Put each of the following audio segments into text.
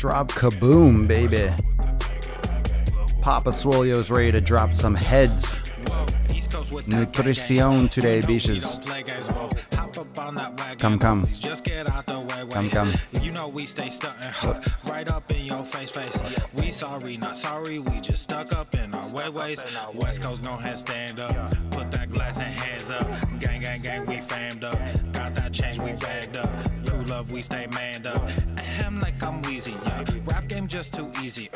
Drop kaboom, baby. Papa Swolio's ready to drop some heads. Nutrition today, bitches. Come. Come. You know we stay stunting, right up in your face. We sorry, not sorry, we just stuck up in our ways. West Coast gon' have stand up, put that glass and hands up. Gang, we famed up. Got that change, we bagged up. True love, we stay manned up. Ahem like I'm wheezy, yeah. Rap game just too easy.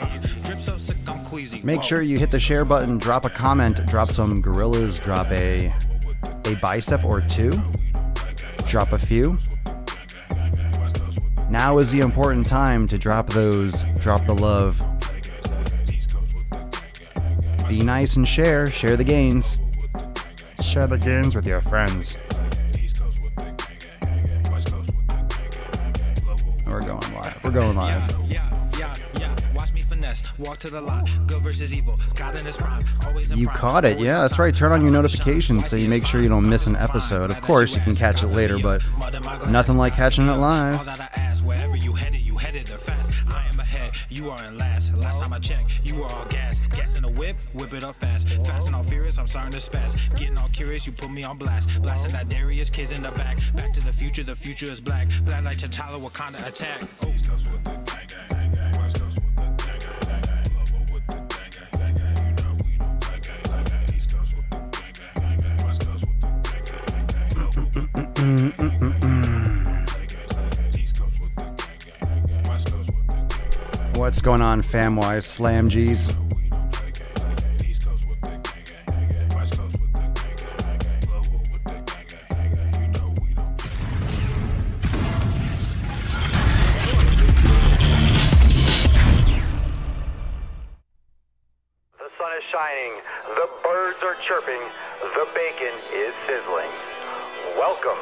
Drip so sick, I'm queasy. Make sure you hit the share button, drop a comment, drop some gorillas, drop a bicep or two, drop a few. Now is the important time to drop the love. Be nice and share the gains. Share the gains with your friends. We're going live. Watch me finesse, walk to the line. Good versus evil, God in his prime. You caught it, yeah, that's right. Turn on your notifications so you make sure you don't miss an episode. Of course, you can catch it later, but nothing like catching it live. All that I ask, wherever you headed there fast. I am ahead, you are in last. Last time I checked, you were all gas. Gas in the whip it up fast. Fast and all furious, I'm starting to spaz. Getting all curious, you put me on blast. Blasting that Darius, kids in the back. Back to the future is black. Black like T'Challa, Wakanda attack. What's going on, fam-wise, Slam G's? The sun is shining, the birds are chirping, the bacon is sizzling. Welcome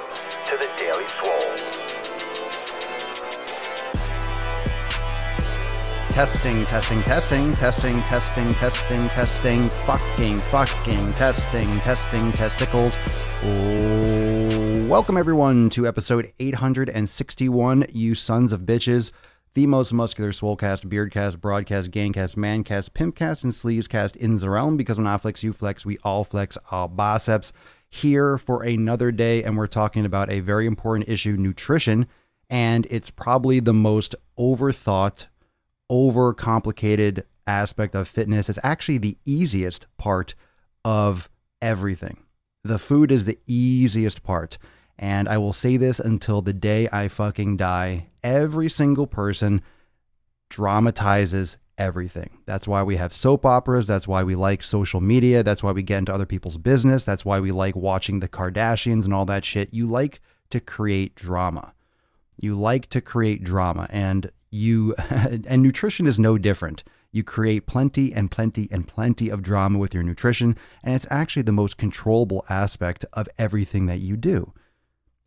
to the Daily Swole. Testing, fucking testing, testicles. Welcome everyone to episode 861, you sons of bitches. The most muscular swolecast, beardcast, broadcast, gangcast, mancast, pimpcast, and sleevescast in the realm, because when I flex, you flex, we all flex our biceps. Here for another day, and we're talking about a very important issue, nutrition, and it's probably the most overthought, overcomplicated aspect of fitness. It's actually the easiest part of everything. The food is the easiest part. And I will say this until the day I fucking die. Every single person dramatizes everything. That's why we have soap operas. That's why we like social media. That's why we get into other people's business. That's why we like watching the Kardashians and all that shit. You like to create drama. And and nutrition is no different. You create plenty of drama with your nutrition, and it's actually the most controllable aspect of everything that you do.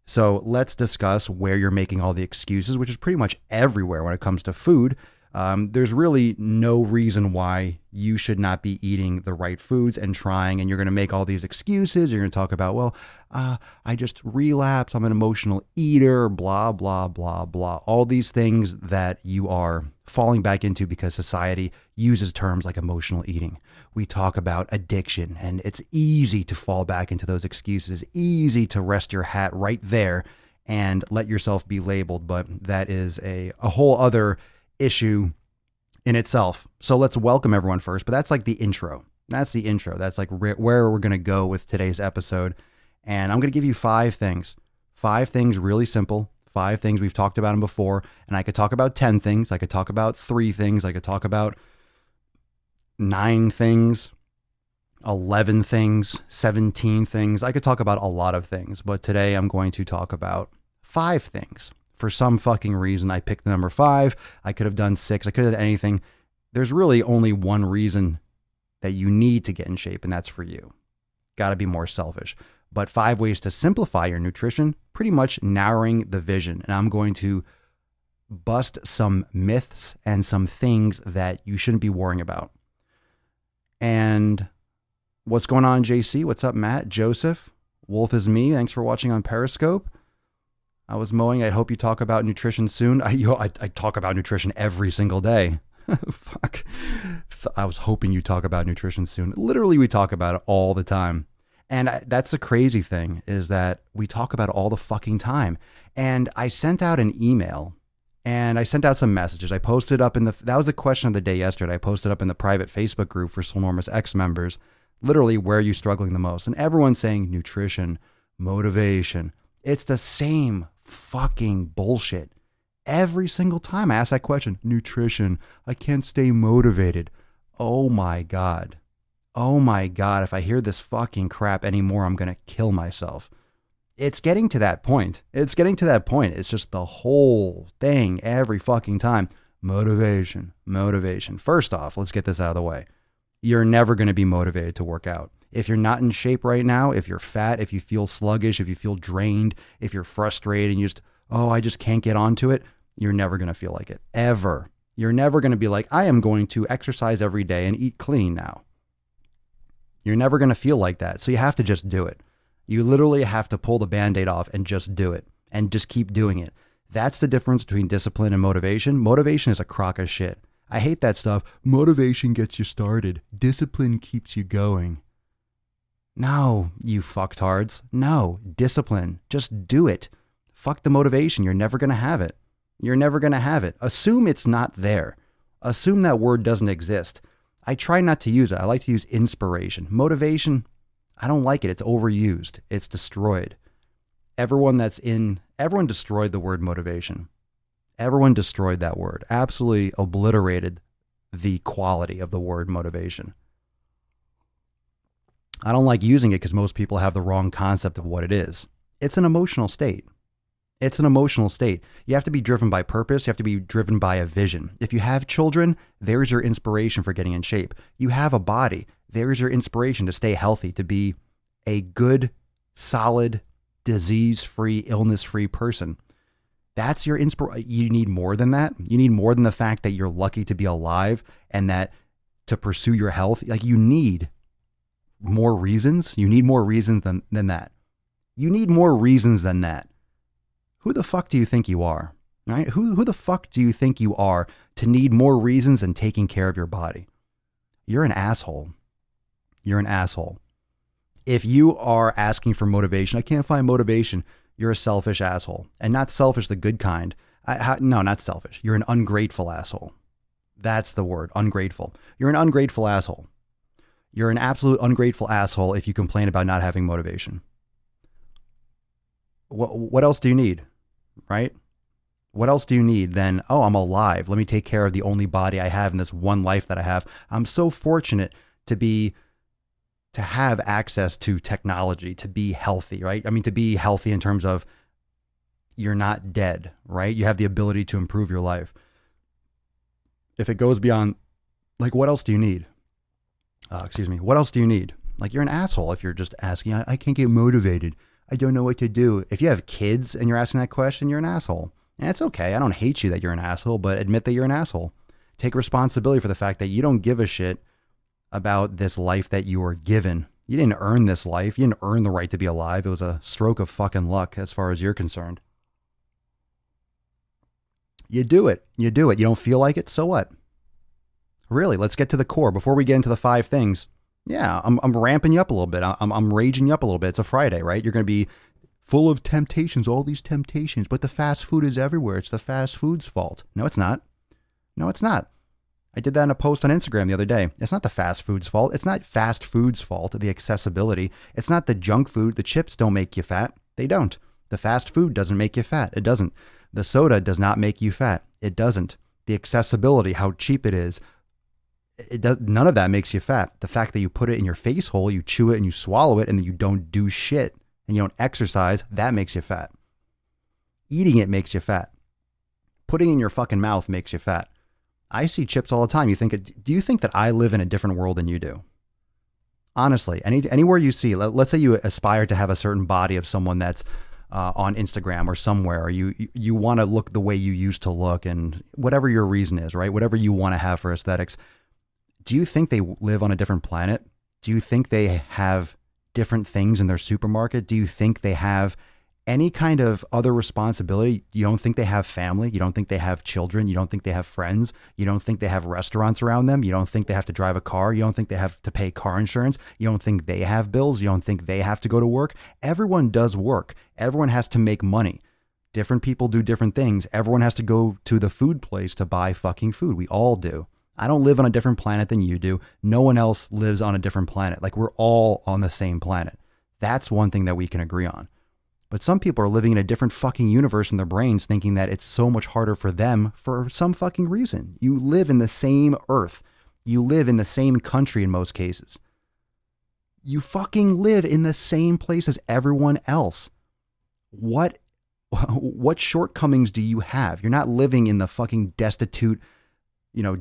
So let's discuss where you're making all the excuses, which is pretty much everywhere when it comes to food. There's really no reason why you should not be eating the right foods and trying, and you're going to make all these excuses. You're going to talk about, well, I just relapse. I'm an emotional eater, blah, blah, blah, blah. All these things that you are falling back into because society uses terms like emotional eating. We talk about addiction, and it's easy to fall back into those excuses. Easy to rest your hat right there and let yourself be labeled, but that is a whole other issue in itself. So let's welcome everyone first, but that's like the intro. That's like where we're going to go with today's episode. And I'm going to give you 5 things really simple, 5 things. We've talked about them before, and I could talk about 10 things. I could talk about 3 things. I could talk about 9 things, 11 things, 17 things. I could talk about a lot of things, but today I'm going to talk about 5 things. For some fucking reason, I picked the number 5. I could have done 6. I could have done anything. There's really only one reason that you need to get in shape, and that's for you. Got to be more selfish. But 5 ways to simplify your nutrition, pretty much narrowing the vision. And I'm going to bust some myths and some things that you shouldn't be worrying about. And what's going on, JC? What's up, Matt? Joseph? Wolf is me. Thanks for watching on Periscope. I was mowing. I hope you talk about nutrition soon. I talk about nutrition every single day. Fuck. I was hoping you talk about nutrition soon. Literally, we talk about it all the time. And that's the crazy thing, is that we talk about it all the fucking time. And I sent out an email and I sent out some messages. I posted up that was the question of the day yesterday. I posted up in the private Facebook group for Swolenormous X members, literally, where are you struggling the most? And everyone's saying nutrition, motivation. It's the same fucking bullshit. Every single time I ask that question, nutrition, I can't stay motivated. Oh my God. Oh my God. If I hear this fucking crap anymore, I'm going to kill myself. It's getting to that point. It's getting to that point. It's just the whole thing every fucking time. Motivation, motivation. First off, let's get this out of the way. You're never going to be motivated to work out. If you're not in shape right now, if you're fat, if you feel sluggish, if you feel drained, if you're frustrated and you just, oh, I just can't get onto it, you're never going to feel like it, ever. You're never going to be like, I am going to exercise every day and eat clean now. You're never going to feel like that. So you have to just do it. You literally have to pull the Band-Aid off and just do it and just keep doing it. That's the difference between discipline and motivation. Motivation is a crock of shit. I hate that stuff. Motivation gets you started. Discipline keeps you going. No, you fucktards. No, discipline. Just do it. Fuck the motivation. You're never going to have it. You're never going to have it. Assume it's not there. Assume that word doesn't exist. I try not to use it. I like to use inspiration. Motivation, I don't like it. It's overused. It's destroyed. Everyone destroyed the word motivation. Everyone destroyed that word. Absolutely obliterated the quality of the word motivation. I don't like using it because most people have the wrong concept of what it is. It's an emotional state. It's an emotional state. You have to be driven by purpose. You have to be driven by a vision. If you have children, there's your inspiration for getting in shape. You have a body. There's your inspiration to stay healthy, to be a good, solid, disease-free, illness-free person. That's your inspiration. You need more than that. You need more than the fact that you're lucky to be alive and that to pursue your health, like you need more reasons. You need more reasons than that. You need more reasons than that. Who the fuck do you think you are? Right? Who the fuck do you think you are to need more reasons than taking care of your body? You're an asshole. You're an asshole. If you are asking for motivation, I can't find motivation, you're a selfish asshole. And not selfish, the good kind. No, not selfish. You're an ungrateful asshole. That's the word, ungrateful. You're an ungrateful asshole. You're an absolute ungrateful asshole if you complain about not having motivation. What else do you need, right? What else do you need than, oh, I'm alive. Let me take care of the only body I have in this one life that I have. I'm so fortunate to have access to technology, to be healthy, right? I mean, to be healthy in terms of you're not dead, right? You have the ability to improve your life. If it goes beyond, like, what else do you need? What else do you need? Like, you're an asshole if you're just asking, I can't get motivated. I don't know what to do. If you have kids and you're asking that question, you're an asshole. And it's okay. I don't hate you that you're an asshole, but admit that you're an asshole. Take responsibility for the fact that you don't give a shit about this life that you were given. You didn't earn this life. You didn't earn the right to be alive. It was a stroke of fucking luck as far as you're concerned. You do it. You do it. You don't feel like it? So what? Really, let's get to the core. Before we get into the 5 things, yeah, I'm ramping you up a little bit. I'm raging you up a little bit. It's a Friday, right? You're going to be full of temptations, all these temptations, but the fast food is everywhere. It's the fast food's fault. No, it's not. No, it's not. I did that in a post on Instagram the other day. It's not the fast food's fault. It's not fast food's fault, the accessibility. It's not the junk food. The chips don't make you fat. They don't. The fast food doesn't make you fat. It doesn't. The soda does not make you fat. It doesn't. The accessibility, how cheap it is, none of that makes you fat. The fact that you put it in your face hole, you chew it and you swallow it, and then you don't do shit and you don't exercise, that makes you fat. Eating it makes you fat. Putting it in your fucking mouth makes you fat. I see chips all the time. Do you think that I live in a different world than you do? Honestly, anywhere you see, let's say you aspire to have a certain body of someone that's on Instagram or somewhere, or you want to look the way you used to look, and whatever your reason is, right? Whatever you want to have for aesthetics. Do you think they live on a different planet? Do you think they have different things in their supermarket? Do you think they have any kind of other responsibility, you don't think they have family, you don't think they have children, you don't think they have friends, you don't think they have restaurants around them, you don't think they have to drive a car, you don't think they have to pay car insurance, you don't think they have bills, you don't think they have to go to work. Everyone does work. Everyone has to make money. Different people do different things. Everyone has to go to the food place to buy fucking food. We all do. I don't live on a different planet than you do. No one else lives on a different planet. Like, we're all on the same planet. That's one thing that we can agree on. But some people are living in a different fucking universe in their brains, thinking that it's so much harder for them for some fucking reason. You live in the same earth. You live in the same country in most cases. You fucking live in the same place as everyone else. What shortcomings do you have? You're not living in the fucking destitute,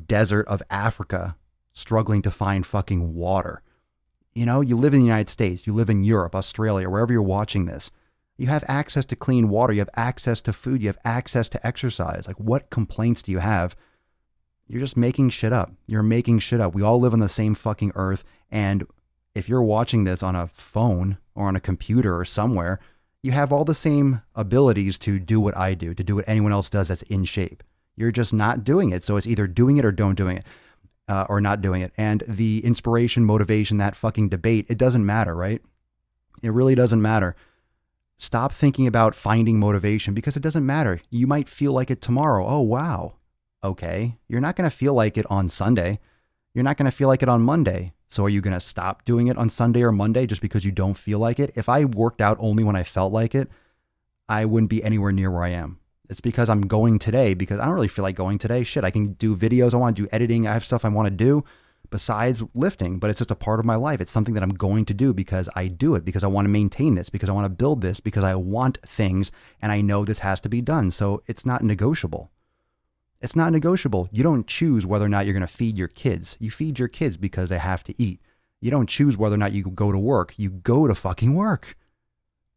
desert of Africa, struggling to find fucking water. You live in the United States. You live in Europe, Australia, wherever you're watching this. You have access to clean water. You have access to food. You have access to exercise. Like, what complaints do you have? You're just making shit up. You're making shit up. We all live on the same fucking earth. And if you're watching this on a phone or on a computer or somewhere, you have all the same abilities to do what I do, to do what anyone else does that's in shape. You're just not doing it. So it's either doing it or don't doing it, or not doing it. And the inspiration, motivation, that fucking debate, it doesn't matter, right? It really doesn't matter. Stop thinking about finding motivation, because it doesn't matter. You might feel like it tomorrow. Oh, wow. Okay. You're not going to feel like it on Sunday. You're not going to feel like it on Monday. So are you going to stop doing it on Sunday or Monday just because you don't feel like it? If I worked out only when I felt like it, I wouldn't be anywhere near where I am. It's because I'm going today because I don't really feel like going today. Shit, I can do videos. I want to do editing. I have stuff I want to do besides lifting, but it's just a part of my life. It's something that I'm going to do because I do it, because I want to maintain this, because I want to build this, because I want things and I know this has to be done. So it's not negotiable. It's not negotiable. You don't choose whether or not you're going to feed your kids. You feed your kids because they have to eat. You don't choose whether or not you go to work. You go to fucking work.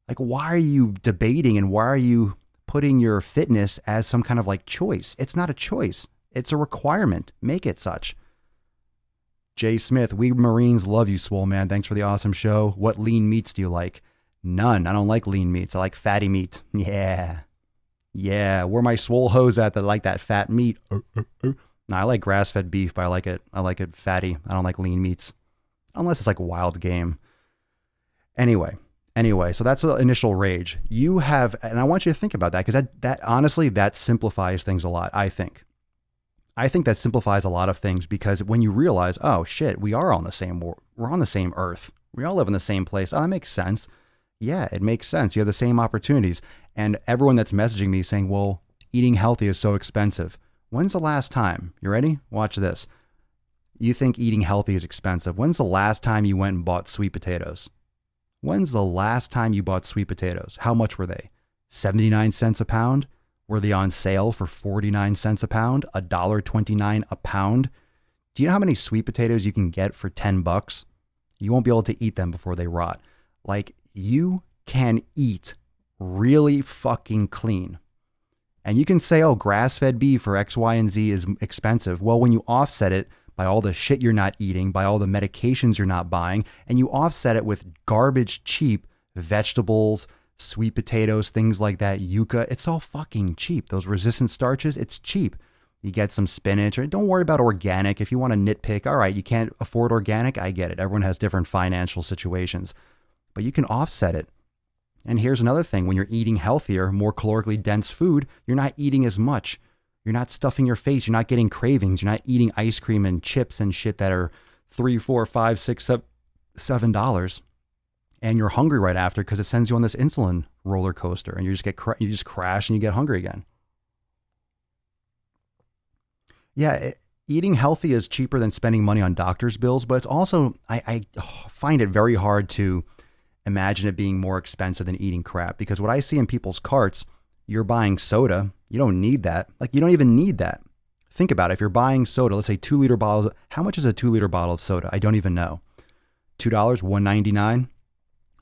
Like, why are you debating and why are you putting your fitness as some kind of like choice? It's not a choice. It's a requirement. Make it such. Jay Smith, we Marines love you, Swole, man. Thanks for the awesome show. What lean meats do you like? None. I don't like lean meats. I like fatty meat. Yeah. Yeah. Where my Swole hoes at that like that fat meat? No, I like grass-fed beef, but I like it fatty. I don't like lean meats. Unless it's like wild game. Anyway, so that's the initial rage. You have, and I want you to think about that, because that honestly, that simplifies things a lot, I think. I think that simplifies a lot of things, because when you realize, oh shit, we're on the same earth. We all live in the same place. Oh, that makes sense. Yeah, it makes sense. You have the same opportunities. And everyone that's messaging me saying, well, eating healthy is so expensive. When's the last time? You ready? Watch this. You think eating healthy is expensive. When's the last time you went and bought sweet potatoes? When's the last time you bought sweet potatoes? How much were they? 79 cents a pound? Were they on sale for 49 cents a pound? $1.29 a pound? Do you know how many sweet potatoes you can get for $10? You won't be able to eat them before they rot. Like, you can eat really fucking clean. And you can say, oh, grass-fed beef or X, Y, and Z is expensive. Well, when you offset it by all the shit you're not eating, by all the medications you're not buying, and you offset it with garbage cheap vegetables, sweet potatoes, things like that, yucca, it's all fucking cheap. Those resistant starches, it's cheap. You get some spinach, or don't worry about organic. If you want to nitpick, all right, you can't afford organic, I get it. Everyone has different financial situations, but you can offset it. And here's another thing. When you're eating healthier, more calorically dense food, you're not eating as much. You're not stuffing your face. You're not getting cravings. You're not eating ice cream and chips and shit that are $3, $4, $5, $6, $7. And you're hungry right after because it sends you on this insulin roller coaster, and you just crash and you get hungry again. Yeah, eating healthy is cheaper than spending money on doctor's bills, but it's also, I find it very hard to imagine it being more expensive than eating crap, because what I see in people's carts, you're buying soda. You don't need that. Like, you don't even need that. Think about it. If you're buying soda, let's say 2-liter bottles, how much is a 2-liter bottle of soda? I don't even know. $2, $1.99.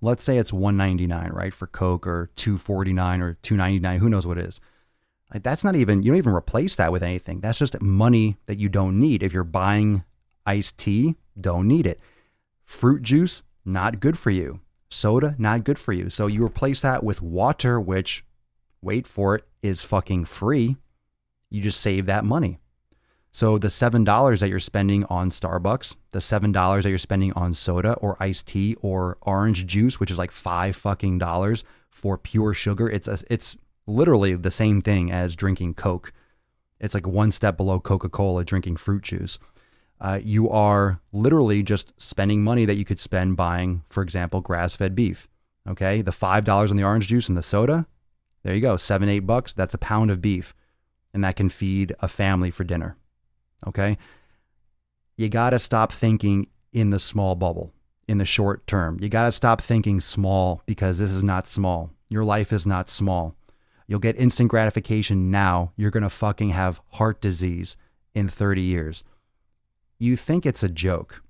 Let's say it's $1.99, right? For Coke, or $2.49 or $2.99. Who knows what it is? Like, that's not even, you don't even replace that with anything. That's just money that you don't need. If you're buying iced tea, don't need it. Fruit juice, not good for you. Soda, not good for you. So you replace that with water, which, wait for it, is fucking free. You just save that money. So the $7 that you're spending on Starbucks, the $7 that you're spending on soda or iced tea or orange juice, which is like $5 for pure sugar, it's literally the same thing as drinking Coke. It's like one step below Coca-Cola drinking fruit juice. You are literally just spending money that you could spend buying, for example, grass-fed beef. Okay, the $5 on the orange juice and the soda, there you go, $7-8. That's a pound of beef, and that can feed a family for dinner. Okay, you got to stop thinking in the small bubble, in the short term. You got to stop thinking small, because this is not small. Your life is not small. You'll get instant gratification now. You're going to fucking have heart disease in 30 years. You think it's a joke.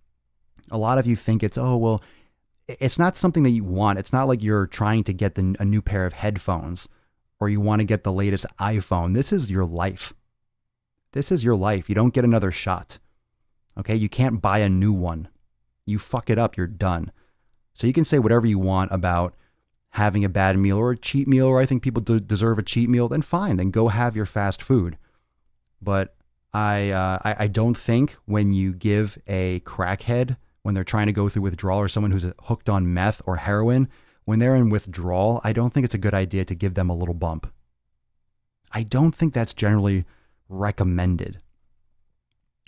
A lot of you think it's, oh, well, it's not something that you want. It's not like you're trying to get a new pair of headphones or you want to get the latest iPhone. This is your life. This is your life. You don't get another shot. Okay? You can't buy a new one. You fuck it up, you're done. So you can say whatever you want about having a bad meal or a cheat meal, or I think people deserve a cheat meal, then fine, then go have your fast food. But I don't think when you give a crackhead, when they're trying to go through withdrawal, or someone who's hooked on meth or heroin, when they're in withdrawal, I don't think it's a good idea to give them a little bump. I don't think that's generally recommended,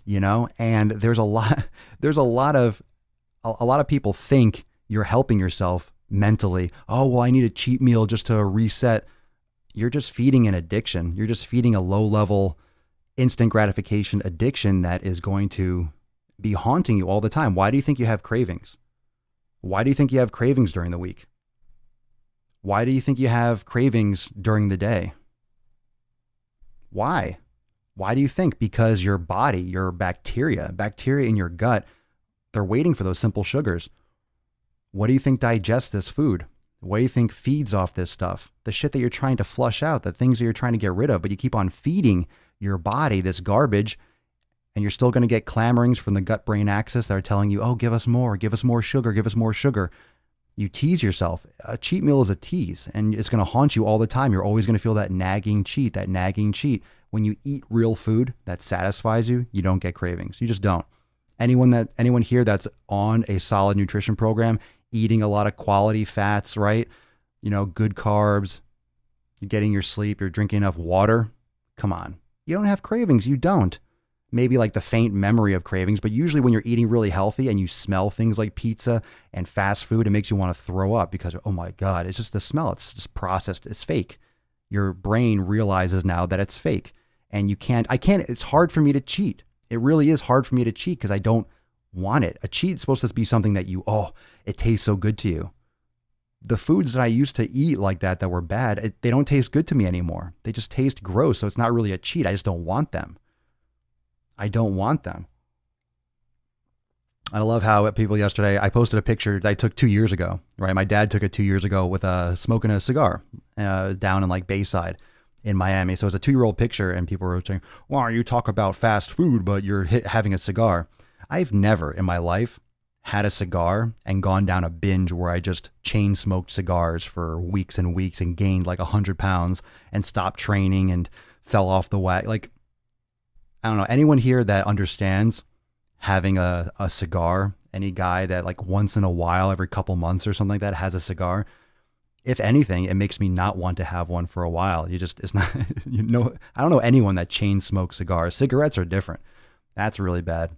you know. And there's a lot of people think you're helping yourself mentally. Oh, well, I need a cheat meal just to reset. You're just feeding an addiction. You're just feeding a low level instant gratification addiction that is going to be haunting you all the time. Why do you think you have cravings? Why do you think you have cravings during the week? Why do you think you have cravings during the day? Why? Why do you think? Because your body, your bacteria in your gut, they're waiting for those simple sugars. What do you think digests this food? What do you think feeds off this stuff? The shit that you're trying to flush out, the things that you're trying to get rid of, but you keep on feeding your body this garbage, and you're still going to get clamorings from the gut-brain axis that are telling you, oh, give us more sugar, give us more sugar. You tease yourself. A cheat meal is a tease, and it's going to haunt you all the time. You're always going to feel that nagging cheat. When you eat real food that satisfies you, you don't get cravings. You just don't. Anyone here that's on a solid nutrition program, eating a lot of quality fats, right? You know, good carbs, you're getting your sleep, you're drinking enough water. Come on. You don't have cravings. You don't. Maybe like the faint memory of cravings, but usually when you're eating really healthy and you smell things like pizza and fast food, it makes you want to throw up because, oh my God, it's just the smell. It's just processed. It's fake. Your brain realizes now that it's fake, and it's hard for me to cheat. It really is hard for me to cheat because I don't want it. A cheat is supposed to be something that it tastes so good to you. The foods that I used to eat like that were bad, they don't taste good to me anymore. They just taste gross. So it's not really a cheat. I just don't want them. I don't want them. I love how people yesterday, I posted a picture that I took 2 years ago, right? My dad took it 2 years ago with smoking a cigar down in like Bayside in Miami. So it was a 2-year-old picture, and people were saying, well, you talk about fast food, but you're having a cigar. I've never in my life had a cigar and gone down a binge where I just chain smoked cigars for weeks and weeks and gained like 100 pounds and stopped training and fell off the wagon. Like, I don't know, anyone here that understands having a cigar, any guy that like once in a while, every couple months or something like that has a cigar, if anything, it makes me not want to have one for a while. It's not, I don't know anyone that chain smokes cigars. Cigarettes are different. That's really bad.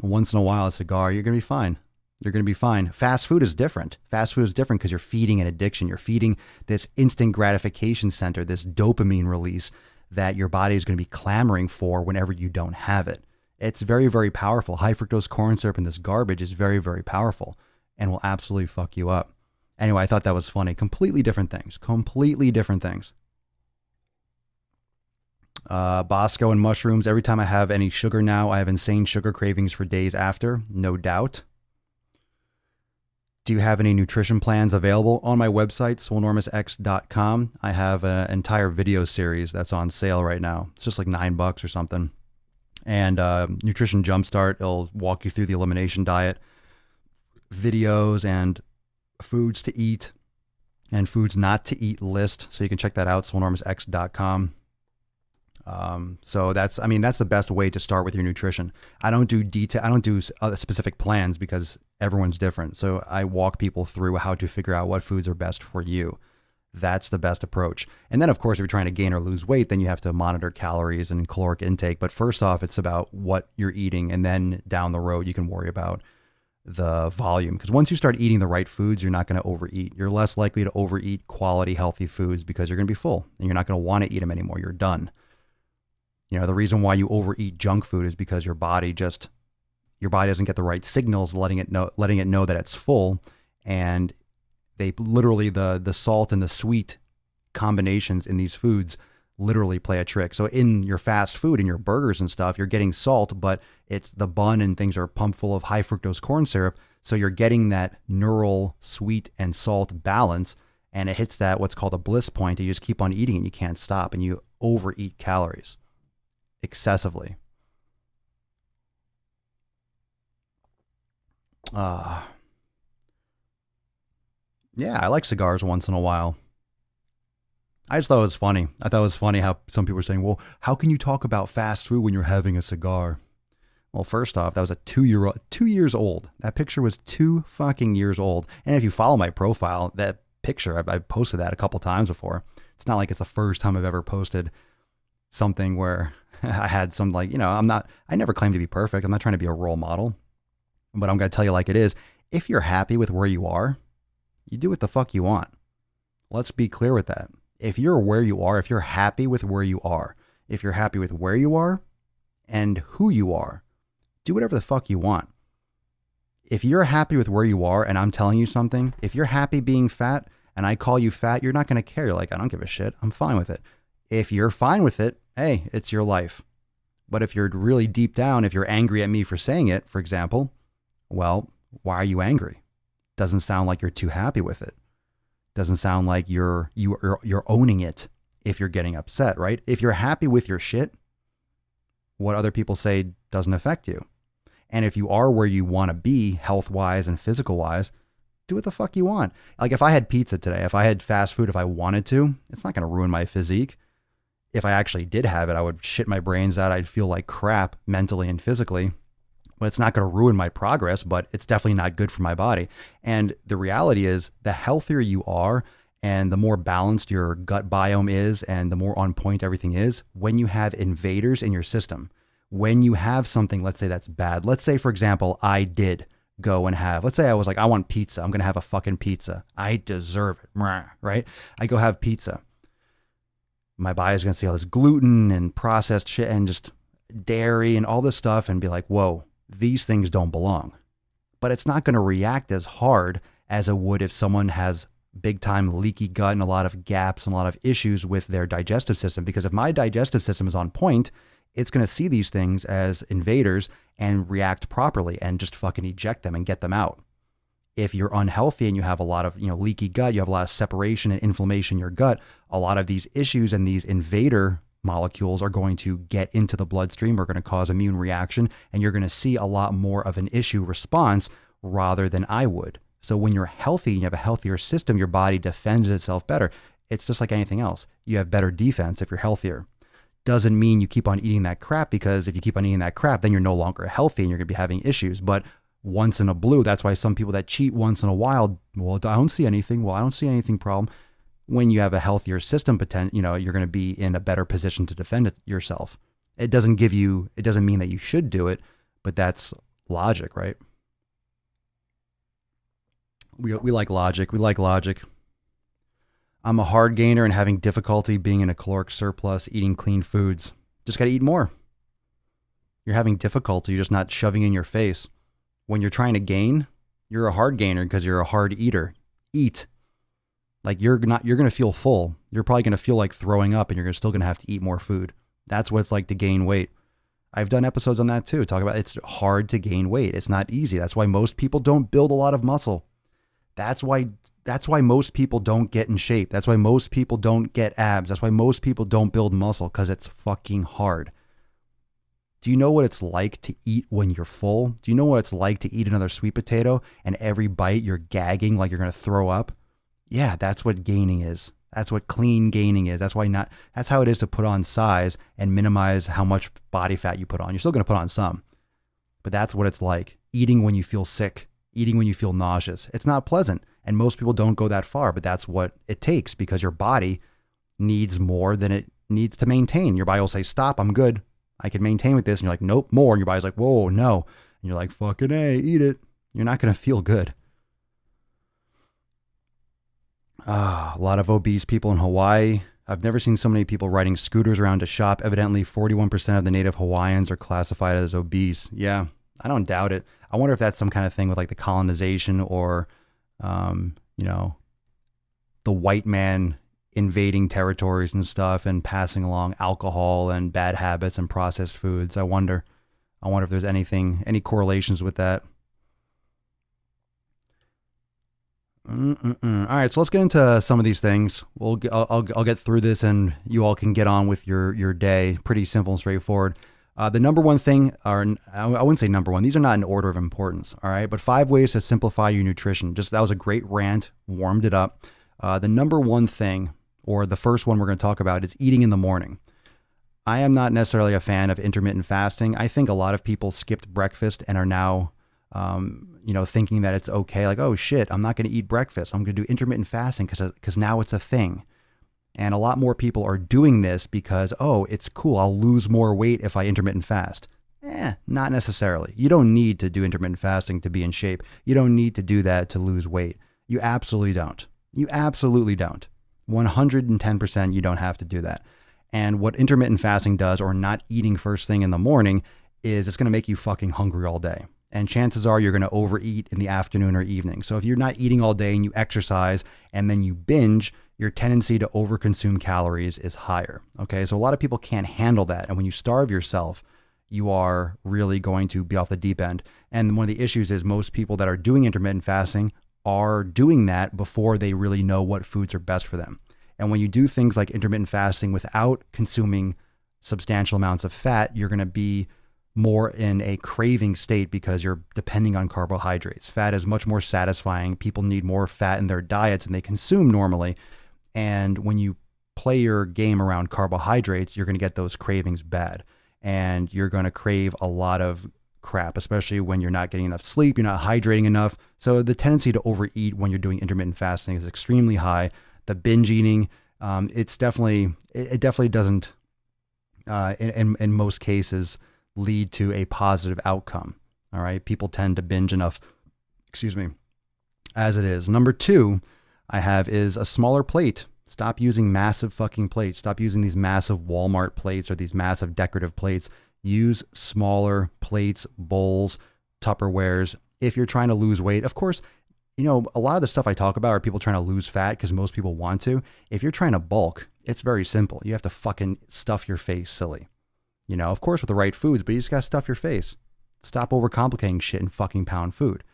Once in a while, a cigar, you're going to be fine. You're going to be fine. Fast food is different. Fast food is different because you're feeding an addiction. You're feeding this instant gratification center, this dopamine release that your body is going to be clamoring for whenever you don't have it. It's very, very powerful. High fructose corn syrup and this garbage is very, very powerful and will absolutely fuck you up. Anyway, I thought that was funny. Completely different things. Bosco and mushrooms. Every time I have any sugar now, I have insane sugar cravings for days after. No doubt. Do you have any nutrition plans available? On my website, swolenormousx.com, I have an entire video series that's on sale right now. It's just like $9 or something. And Nutrition Jumpstart, it'll walk you through the elimination diet videos and foods to eat and foods not to eat list. So you can check that out, swolenormousx.com. So that's the best way to start with your nutrition. I don't do other specific plans because everyone's different. So I walk people through how to figure out what foods are best for you. That's the best approach. And then of course, if you're trying to gain or lose weight, then you have to monitor calories and caloric intake. But first off, it's about what you're eating. And then down the road, you can worry about the volume. Because once you start eating the right foods, you're not going to overeat. You're less likely to overeat quality, healthy foods because you're going to be full and you're not going to want to eat them anymore. You're done. You know, the reason why you overeat junk food is because your body doesn't get the right signals letting it know that it's full. And they literally, the salt and the sweet combinations in these foods literally play a trick. So in your fast food, in your burgers and stuff, you're getting salt, but it's the bun and things are pumped full of high fructose corn syrup. So you're getting that neural sweet and salt balance, and it hits that what's called a bliss point. You just keep on eating and you can't stop, and you overeat calories excessively. Yeah, I like cigars once in a while. I just thought it was funny. I thought it was funny how some people were saying, well, how can you talk about fast food when you're having a cigar? Well, first off, that was a 2 years old. That picture was 2 fucking years old. And if you follow my profile, that picture, I've posted that a couple times before. It's not like it's the first time I've ever posted something where I had some I never claim to be perfect. I'm not trying to be a role model, but I'm going to tell you like it is. If you're happy with where you are, you do what the fuck you want. Let's be clear with that. If you're where you are, if you're happy with where you are, if you're happy with where you are and who you are, do whatever the fuck you want. If you're happy with where you are and I'm telling you something, if you're happy being fat and I call you fat, you're not going to care. You're like, I don't give a shit. I'm fine with it. If you're fine with it, hey, it's your life. But if you're really deep down, if you're angry at me for saying it, for example, well, why are you angry? Doesn't sound like you're too happy with it. Doesn't sound like you're owning it if you're getting upset, right? If you're happy with your shit, what other people say doesn't affect you. And if you are where you want to be health-wise and physical-wise, do what the fuck you want. Like if I had pizza today, if I had fast food, if I wanted to, it's not going to ruin my physique. If I actually did have it, I would shit my brains out. I'd feel like crap mentally and physically. But it's not going to ruin my progress, but it's definitely not good for my body. And the reality is the healthier you are and the more balanced your gut biome is and the more on point everything is, when you have invaders in your system, when you have something, let's say that's bad. Let's say, for example, I did go and have, let's say I was like, I want pizza. I'm going to have a fucking pizza. I deserve it, right? I go have pizza. My body's going to see all this gluten and processed shit and just dairy and all this stuff and be like, whoa, these things don't belong. But it's not going to react as hard as it would if someone has big time leaky gut and a lot of gaps and a lot of issues with their digestive system. Because if my digestive system is on point, it's going to see these things as invaders and react properly and just fucking eject them and get them out. If you're unhealthy and you have a lot of, leaky gut, you have a lot of separation and inflammation in your gut, a lot of these issues and these invader molecules are going to get into the bloodstream, are going to cause immune reaction, and you're going to see a lot more of an issue response rather than I would. So when you're healthy and you have a healthier system, your body defends itself better. It's just like anything else. You have better defense if you're healthier. Doesn't mean you keep on eating that crap, because if you keep on eating that crap, then you're no longer healthy and you're going to be having issues. But once in a blue, that's why some people that cheat once in a while, well, I don't see anything. Well, I don't see anything problem. When you have a healthier system, you're going to be in a better position to defend yourself. It doesn't mean that you should do it, but that's logic, right? We like logic. We like logic. I'm a hard gainer and having difficulty being in a caloric surplus, eating clean foods. Just got to eat more. You're having difficulty. You're just not shoving in your face. When you're trying to gain, you're a hard gainer because you're a hard eater. Eat. Like you're going to feel full. You're probably going to feel like throwing up and you're still going to have to eat more food. That's what it's like to gain weight. I've done episodes on that too. Talk about it's hard to gain weight. It's not easy. That's why most people don't build a lot of muscle. That's why most people don't get in shape. That's why most people don't get abs. That's why most people don't build muscle, because it's fucking hard. Do you know what it's like to eat when you're full? Do you know what it's like to eat another sweet potato and every bite you're gagging like you're going to throw up? Yeah, that's what gaining is. That's what clean gaining is. That's how it is to put on size and minimize how much body fat you put on. You're still going to put on some, but that's what it's like. Eating when you feel sick, eating when you feel nauseous. It's not pleasant. And most people don't go that far, but that's what it takes because your body needs more than it needs to maintain. Your body will say, stop, I'm good. I can maintain with this. And you're like, nope, more. And your body's like, whoa, no. And you're like, fucking A, eat it. You're not going to feel good. A lot of obese people in Hawaii. I've never seen so many people riding scooters around to shop. Evidently, 41% of the native Hawaiians are classified as obese. Yeah, I don't doubt it. I wonder if that's some kind of thing with like the colonization or, the white man invading territories and stuff and passing along alcohol and bad habits and processed foods. I wonder if there's any correlations with that. All right, so let's get into some of these things. I'll get through this, and you all can get on with your day. Pretty simple and straightforward. The number one thing, or I wouldn't say number one. These are not in order of importance. All right, but 5 ways to simplify your nutrition. That was a great rant. Warmed it up. The number one thing, or the first one we're going to talk about, is eating in the morning. I am not necessarily a fan of intermittent fasting. I think a lot of people skipped breakfast and are now thinking that it's okay. Like, oh shit, I'm not going to eat breakfast. I'm going to do intermittent fasting because now it's a thing. And a lot more people are doing this because, oh, it's cool. I'll lose more weight if I intermittent fast. Not necessarily. You don't need to do intermittent fasting to be in shape. You don't need to do that to lose weight. You absolutely don't. You absolutely don't. 110% you don't have to do that. And what intermittent fasting does, or not eating first thing in the morning, is it's going to make you fucking hungry all day. And chances are you're going to overeat in the afternoon or evening. So if you're not eating all day and you exercise and then you binge, your tendency to overconsume calories is higher. Okay, so a lot of people can't handle that. And when you starve yourself, you are really going to be off the deep end. And one of the issues is most people that are doing intermittent fasting are doing that before they really know what foods are best for them. And when you do things like intermittent fasting without consuming substantial amounts of fat, you're going to be more in a craving state because you're depending on carbohydrates. Fat is much more satisfying. People need more fat in their diets than they consume normally. And when you play your game around carbohydrates, you're going to get those cravings bad. And you're going to crave a lot of crap, especially when you're not getting enough sleep, you're not hydrating enough. So the tendency to overeat when you're doing intermittent fasting is extremely high. The binge eating, it definitely doesn't, in most cases, lead to a positive outcome. All right. People tend to binge enough, as it is. Number 2 I have is a smaller plate. Stop using massive fucking plates. Stop using these massive Walmart plates or these massive decorative plates. Use smaller plates, bowls, Tupperwares. If you're trying to lose weight, of course, a lot of the stuff I talk about are people trying to lose fat because most people want to. If you're trying to bulk, it's very simple. You have to fucking stuff your face silly. Of course with the right foods, but you just got to stuff your face. Stop overcomplicating shit and fucking pound food.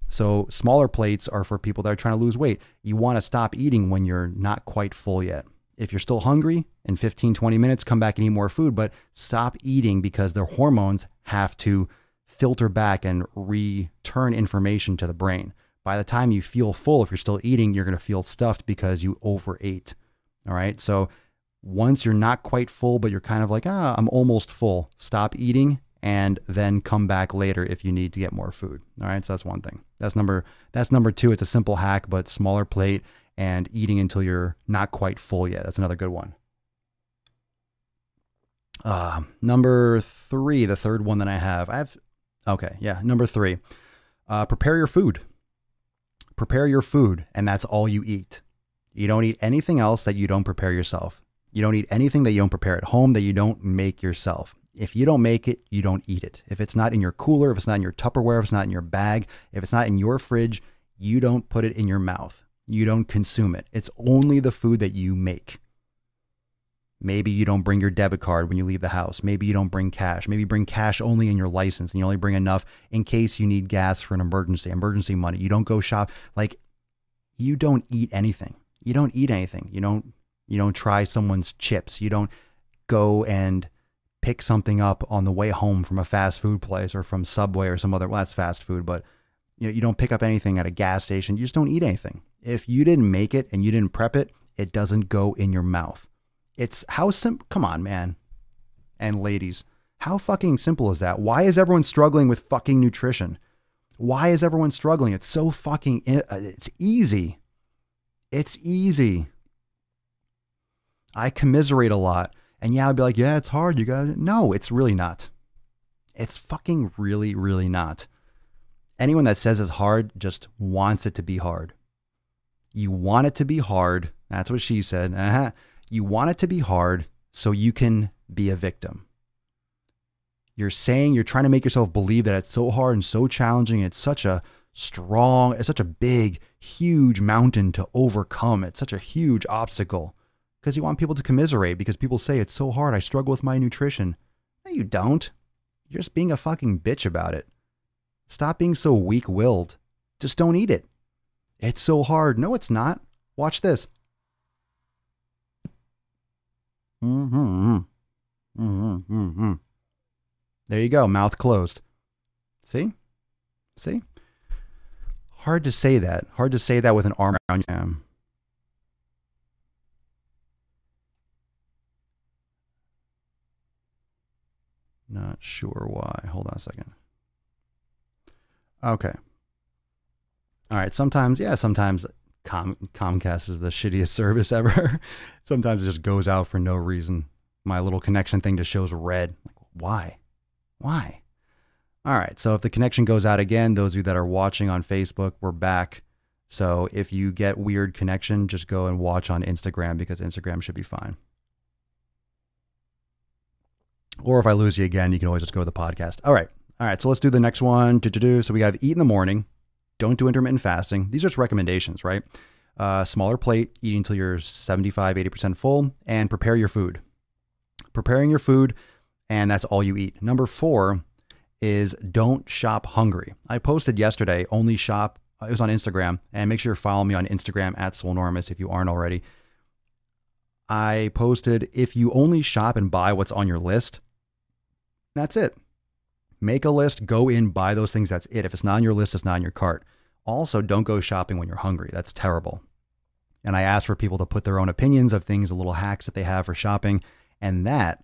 So smaller plates are for people that are trying to lose weight. You want to stop eating when you're not quite full yet. If you're still hungry, in 15, 20 minutes, come back and eat more food, but stop eating because their hormones have to filter back and return information to the brain. By the time you feel full, if you're still eating, you're going to feel stuffed because you overate. All right. So once you're not quite full, but you're kind of like, I'm almost full, stop eating and then come back later if you need to get more food. All right. So that's one thing. That's number 2. It's a simple hack, but smaller plate and eating until you're not quite full yet. That's another good one. Number 3, the third one that I have. Number 3, prepare your food. Prepare your food, and that's all you eat. You don't eat anything else that you don't prepare yourself. You don't eat anything that you don't prepare at home that you don't make yourself. If you don't make it, you don't eat it. If it's not in your cooler, if it's not in your Tupperware, if it's not in your bag, if it's not in your fridge, you don't put it in your mouth. You don't consume it. It's only the food that you make. Maybe you don't bring your debit card when you leave the house. Maybe you don't bring cash. Maybe you bring cash only in your license and you only bring enough in case you need gas for an emergency money. You don't go shop. Like, you don't eat anything. You don't eat anything. You don't try someone's chips. You don't go and pick something up on the way home from a fast food place or from Subway or some other, well, that's fast food, but you don't pick up anything at a gas station. You just don't eat anything. If you didn't make it and you didn't prep it, it doesn't go in your mouth. It's how simple. Come on, man. And ladies, how fucking simple is that? Why is everyone struggling with fucking nutrition? Why is everyone struggling? It's so fucking, it's easy. It's easy. I commiserate a lot. And yeah, I'd be like, yeah, it's hard. You got it. No, it's really not. It's fucking really, really not. Anyone that says it's hard just wants it to be hard. You want it to be hard. That's what she said. You want it to be hard so you can be a victim. You're trying to make yourself believe that it's so hard and so challenging. It's such a big, huge mountain to overcome. It's such a huge obstacle because you want people to commiserate because people say it's so hard. I struggle with my nutrition. No, you don't. You're just being a fucking bitch about it. Stop being so weak-willed. Just don't eat it. It's so hard. No, it's not. Watch this. There you go. Mouth closed. See? Hard to say that. Hard to say that with an arm around you. Not sure why. Hold on a second. Okay. All right. Sometimes Comcast is the shittiest service ever. Sometimes it just goes out for no reason. My little connection thing just shows red. Like, why? All right. So if the connection goes out again, those of you that are watching on Facebook, we're back. So if you get weird connection, just go and watch on Instagram because Instagram should be fine. Or if I lose you again, you can always just go to the podcast. All right. So let's do the next one. So we have eat in the morning. Don't do intermittent fasting. These are just recommendations, right? Smaller plate, eating until you're 75, 80% full, and prepare your food. Preparing your food, and that's all you eat. Number 4 is don't shop hungry. I posted yesterday, only shop, it was on Instagram, and make sure you follow me on Instagram at Swolenormous if you aren't already. I posted, if you only shop and buy what's on your list, that's it. Make a list, go in, buy those things, that's it. If it's not on your list, it's not in your cart. Also, don't go shopping when you're hungry. That's terrible. And I asked for people to put their own opinions of things, the little hacks that they have for shopping. And that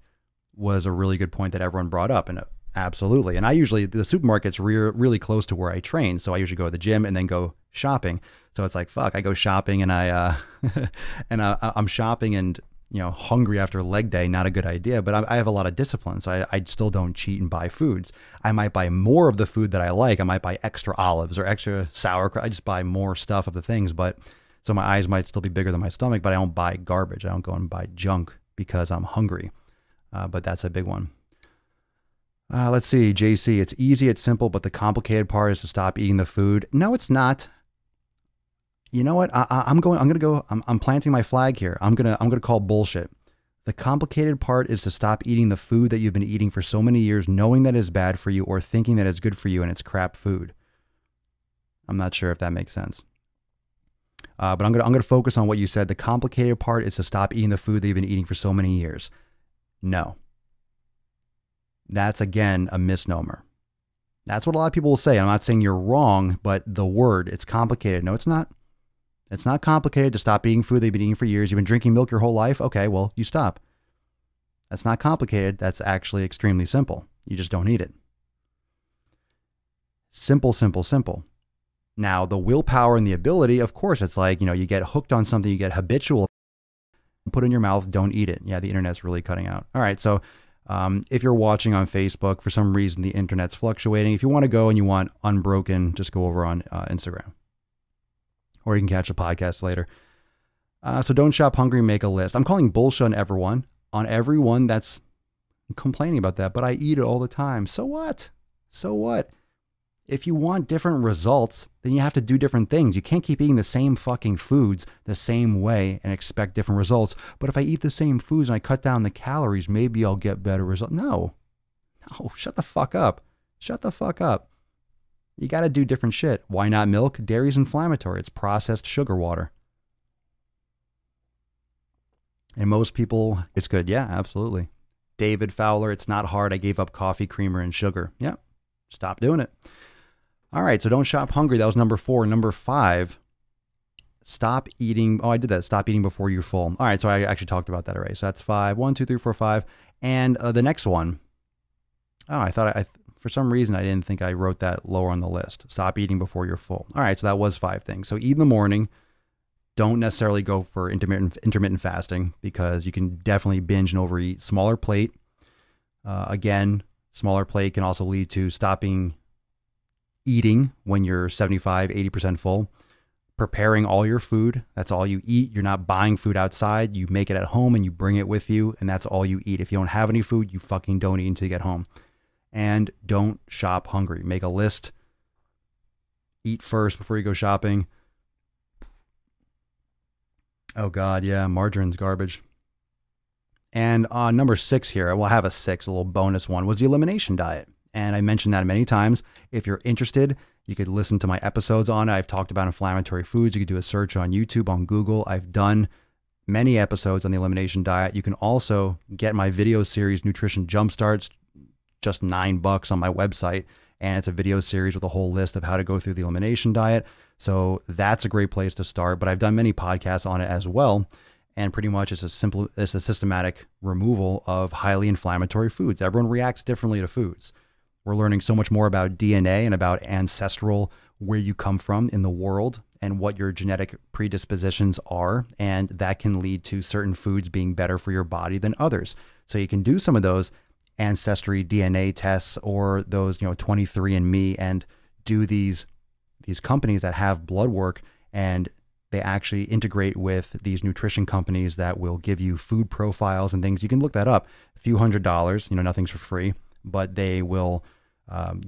was a really good point that everyone brought up. And absolutely. And the supermarket's really close to where I train. So I usually go to the gym and then go shopping. So it's like, fuck, I go shopping and I'm shopping and, hungry after leg day, not a good idea, but I have a lot of discipline. So I still don't cheat and buy foods. I might buy more of the food that I like. I might buy extra olives or extra sauerkraut. I just buy more stuff of the things, so my eyes might still be bigger than my stomach, but I don't buy garbage. I don't go and buy junk because I'm hungry. But that's a big one. Let's see, JC, it's easy, it's simple, but the complicated part is to stop eating the food. No, it's not. You know what? I'm planting my flag here. I'm going to call bullshit. The complicated part is to stop eating the food that you've been eating for so many years, knowing that it's bad for you or thinking that it's good for you and it's crap food. I'm not sure if that makes sense. But I'm going to focus on what you said. The complicated part is to stop eating the food that you've been eating for so many years. No. That's, again, a misnomer. That's what a lot of people will say. I'm not saying you're wrong, but the word, it's complicated. No, it's not. It's not complicated to stop eating food that you've been eating for years. You've been drinking milk your whole life. Okay, well, you stop. That's not complicated. That's actually extremely simple. You just don't eat it. Simple, simple, simple. Now, the willpower and the ability, of course, it's like, you get hooked on something, you get habitual, put it in your mouth, don't eat it. Yeah, the internet's really cutting out. All right, so if you're watching on Facebook, for some reason the internet's fluctuating. If you want to go and you want unbroken, just go over on Instagram. Or you can catch a podcast later. So don't shop hungry, make a list. I'm calling bullshit on everyone that's complaining about that, but I eat it all the time. So what? If you want different results, then you have to do different things. You can't keep eating the same fucking foods the same way and expect different results. But if I eat the same foods and I cut down the calories, maybe I'll get better results. No, shut the fuck up. You got to do different shit. Why not milk? Dairy's inflammatory. It's processed sugar water. And most people, it's good. Yeah, absolutely. David Fowler, it's not hard. I gave up coffee, creamer, and sugar. Yeah, stop doing it. All right, so don't shop hungry. That was number 4. Number 5, stop eating. Oh, I did that. Stop eating before you're full. All right, so I actually talked about that already. So that's 5. 1, 2, 3, 4, 5. And the next one, I thought for some reason, I didn't think I wrote that lower on the list. Stop eating before you're full. All right, so that was 5 things. So eat in the morning. Don't necessarily go for intermittent fasting because you can definitely binge and overeat. Smaller plate. Again, smaller plate can also lead to stopping eating when you're 75, 80% full. Preparing all your food. That's all you eat. You're not buying food outside. You make it at home and you bring it with you, and that's all you eat. If you don't have any food, you fucking don't eat until you get home. And don't shop hungry. Make a list. Eat first before you go shopping. Oh God, yeah, margarine's garbage. And number 6 here, we'll have a 6, a little bonus one, was the elimination diet. And I mentioned that many times. If you're interested, you could listen to my episodes on it. I've talked about inflammatory foods. You could do a search on YouTube, on Google. I've done many episodes on the elimination diet. You can also get my video series, Nutrition Jumpstarts, just $9 on my website. And it's a video series with a whole list of how to go through the elimination diet. So that's a great place to start. But I've done many podcasts on it as well. And pretty much it's a systematic removal of highly inflammatory foods. Everyone reacts differently to foods. We're learning so much more about DNA and about ancestral, where you come from in the world and what your genetic predispositions are. And that can lead to certain foods being better for your body than others. So you can do some of those ancestry DNA tests or those, 23andMe, and do these companies that have blood work, and they actually integrate with these nutrition companies that will give you food profiles and things. You can look that up. A few $100s, nothing's for free, but they will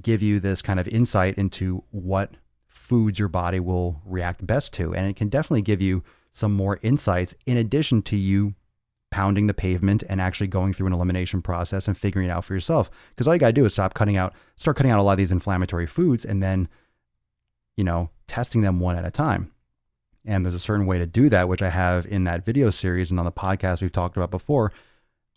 give you this kind of insight into what foods your body will react best to. And it can definitely give you some more insights in addition to you pounding the pavement and actually going through an elimination process and figuring it out for yourself. Because all you got to do is start cutting out a lot of these inflammatory foods, and then, testing them one at a time. And there's a certain way to do that, which I have in that video series and on the podcast we've talked about before.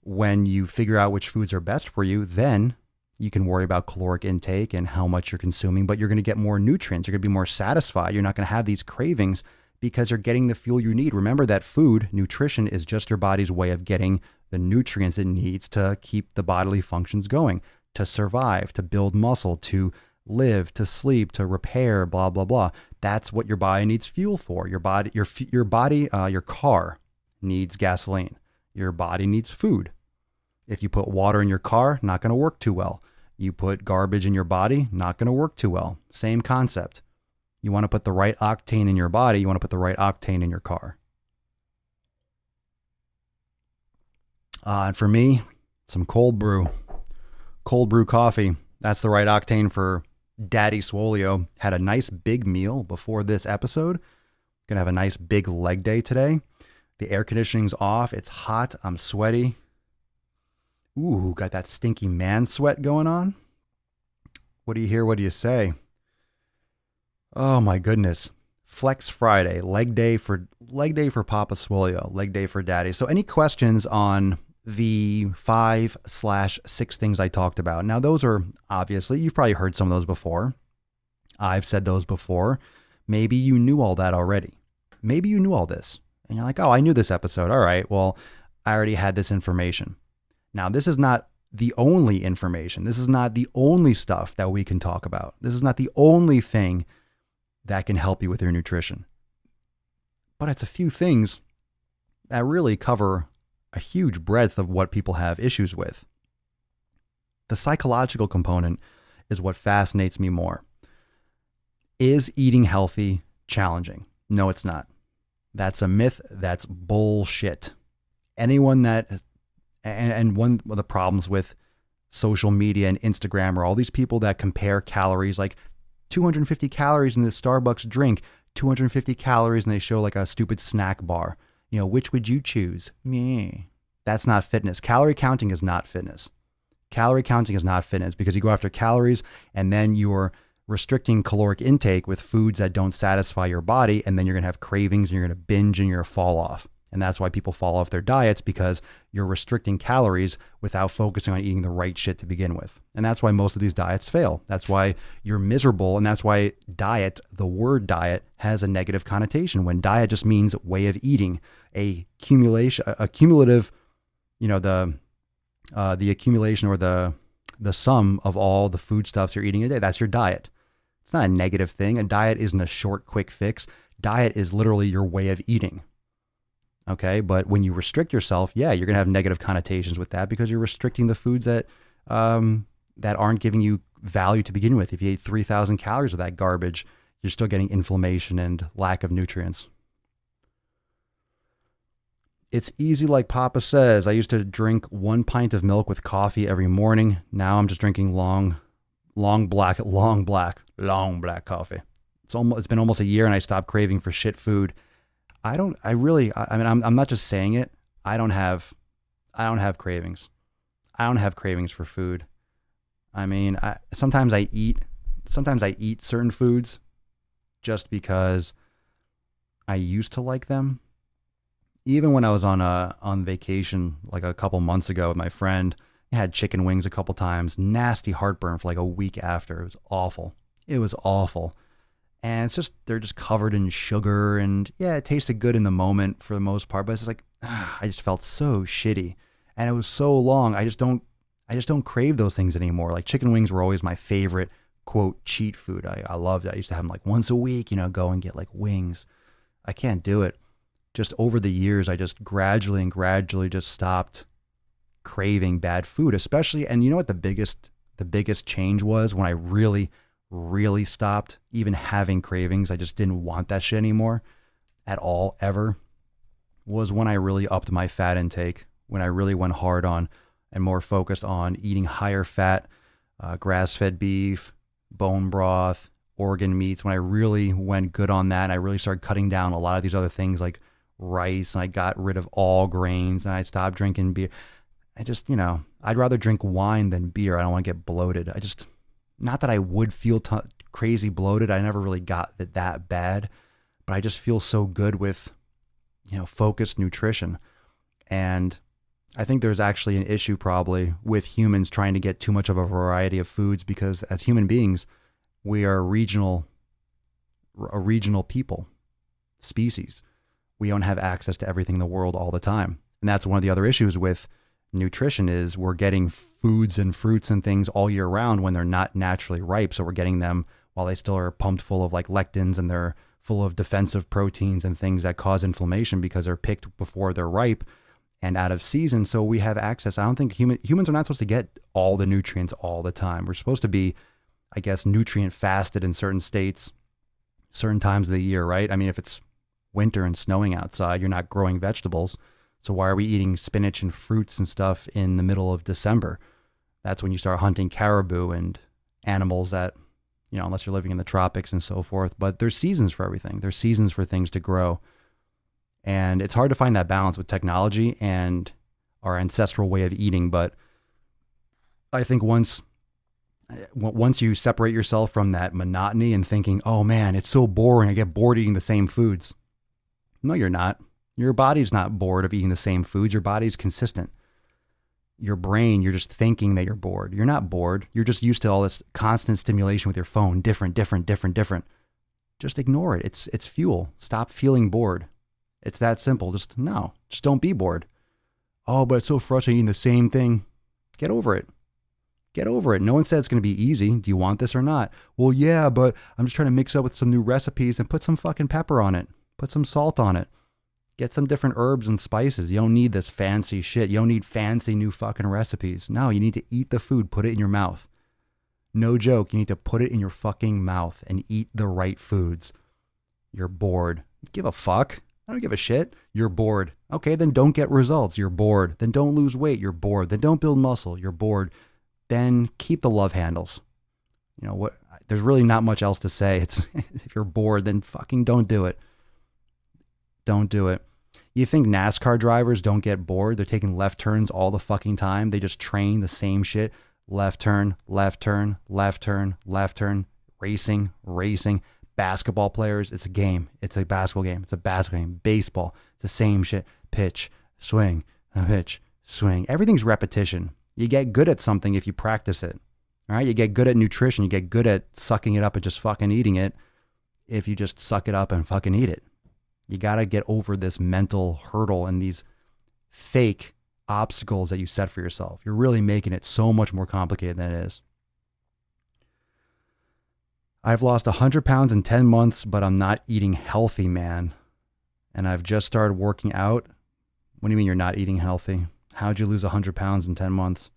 When you figure out which foods are best for you, then you can worry about caloric intake and how much you're consuming, but you're going to get more nutrients. You're going to be more satisfied. You're not going to have these cravings because you're getting the fuel you need. Remember that nutrition is just your body's way of getting the nutrients it needs to keep the bodily functions going, to survive, to build muscle, to live, to sleep, to repair, blah, blah, blah. That's what your body needs fuel for. Your car needs gasoline. Your body needs food. If you put water in your car, not going to work too well. You put garbage in your body, not going to work too well. Same concept. You want to put the right octane in your body. You want to put the right octane in your car. And for me, some cold brew coffee. That's the right octane for Daddy Swole. Had a nice big meal before this episode. Gonna have a nice big leg day today. The air conditioning's off. It's hot. I'm sweaty. Ooh, got that stinky man sweat going on. What do you hear? What do you say? Oh my goodness. Flex Friday, leg day for Papa Swole, leg day for Daddy. So any questions on the 5/6 things I talked about? Now those are obviously, you've probably heard some of those before. I've said those before. Maybe you knew all that already. Maybe you knew all this and you're like, oh, I knew this episode. All right, well, I already had this information. Now, this is not the only information. This is not the only stuff that we can talk about. This is not the only thing that can help you with your nutrition. But it's a few things that really cover a huge breadth of what people have issues with. The psychological component is what fascinates me more. Is eating healthy challenging? No, it's not. That's a myth. That's bullshit. Anyone that, and one of the problems with social media and Instagram are all these people that compare calories, like 250 calories in this Starbucks drink, 250 calories, and they show like a stupid snack bar. Which would you choose? Me. That's not fitness. Calorie counting is not fitness. Calorie counting is not fitness because you go after calories and then you're restricting caloric intake with foods that don't satisfy your body, and then you're going to have cravings and you're going to binge and you're going to fall off. And that's why people fall off their diets, because you're restricting calories without focusing on eating the right shit to begin with. And that's why most of these diets fail. That's why you're miserable. And that's why diet, the word diet, has a negative connotation, when diet just means way of eating, a cumulative, the accumulation, or the sum of all the foodstuffs you're eating a day. That's your diet. It's not a negative thing. A diet isn't a short, quick fix. Diet is literally your way of eating. Okay, but when you restrict yourself, yeah, you're gonna have negative connotations with that, because you're restricting the foods that aren't giving you value to begin with. If you ate 3,000 calories of that garbage, you're still getting inflammation and lack of nutrients. It's easy, like Papa says. I used to drink 1 pint of milk with coffee every morning. Now I'm just drinking long black coffee. It's been almost a year, and I stopped craving for shit food. I'm not just saying it. I don't have cravings. I don't have cravings for food. I mean, sometimes I eat certain foods just because I used to like them. Even when I was on vacation like a couple months ago with my friend, I had chicken wings a couple times, nasty heartburn for like a week after. It was awful. And they're just covered in sugar, and yeah, it tasted good in the moment for the most part, but it's just like, I just felt so shitty. And it was so long. I just don't crave those things anymore. Like chicken wings were always my favorite, quote, cheat food. I loved it. I used to have them like once a week, go and get like wings. I can't do it. Just over the years, I just gradually just stopped craving bad food, especially. And you know what the biggest change was? When I really stopped even having cravings. I just didn't want that shit anymore at all, ever. Was when I really upped my fat intake, when I really went hard on and more focused on eating higher fat, grass-fed beef, bone broth, organ meats. When I really went good on that, and I really started cutting down a lot of these other things like rice, and I got rid of all grains, and I stopped drinking beer. I just, I'd rather drink wine than beer. I don't want to get bloated. Not that I would feel crazy bloated. I never really got that bad, but I just feel so good with, focused nutrition. And I think there's actually an issue probably with humans trying to get too much of a variety of foods, because as human beings, we are a regional species. We don't have access to everything in the world all the time. And that's one of the other issues with nutrition, is we're getting foods and fruits and things all year round when they're not naturally ripe. So we're getting them while they still are pumped full of like lectins, and they're full of defensive proteins and things that cause inflammation because they're picked before they're ripe and out of season. So we have access. I don't think humans are not supposed to get all the nutrients all the time. We're supposed to be, I guess, nutrient fasted in certain states, certain times of the year, right? I mean, if it's winter and snowing outside, you're not growing vegetables. So why are we eating spinach and fruits and stuff in the middle of December? That's when you start hunting caribou and animals that, unless you're living in the tropics and so forth. But there's seasons for everything. There's seasons for things to grow. And it's hard to find that balance with technology and our ancestral way of eating. But I think once you separate yourself from that monotony and thinking, oh man, it's so boring, I get bored eating the same foods. No, you're not. Your body's not bored of eating the same foods. Your body's consistent. Your brain, you're just thinking that you're bored. You're not bored. You're just used to all this constant stimulation with your phone. Different. Just ignore it. It's fuel. Stop feeling bored. It's that simple. Just don't be bored. Oh, but it's so frustrating eating the same thing. Get over it. No one said it's going to be easy. Do you want this or not? Well, yeah, but I'm just trying to mix up with some new recipes and put some fucking pepper on it. Put some salt on it. Get some different herbs and spices. You don't need this fancy shit. You don't need fancy new fucking recipes. No, you need to eat the food. Put it in your mouth. No joke. You need to put it in your fucking mouth and eat the right foods. You're bored. Give a fuck. I don't give a shit. You're bored. Okay, then don't get results. You're bored. Then don't lose weight. You're bored. Then don't build muscle. You're bored. Then keep the love handles. What? There's really not much else to say. It's if you're bored, then fucking don't do it. Don't do it. You think NASCAR drivers don't get bored? They're taking left turns all the fucking time. They just train the same shit. Left turn, left turn, left turn, left turn, racing, Basketball players, it's a game. It's a basketball game. It's a basketball game. Baseball, it's the same shit. Pitch, swing, pitch, swing. Everything's repetition. You get good at something if you practice it. All right? You get good at nutrition. You get good at sucking it up and just fucking eating it if you just suck it up and fucking eat it. You got to get over this mental hurdle and these fake obstacles that you set for yourself. You're really making it so much more complicated than it is. I've lost 100 pounds in 10 months, but I'm not eating healthy, man. And I've just started working out. What do you mean you're not eating healthy? How'd you lose 100 pounds in 10 months?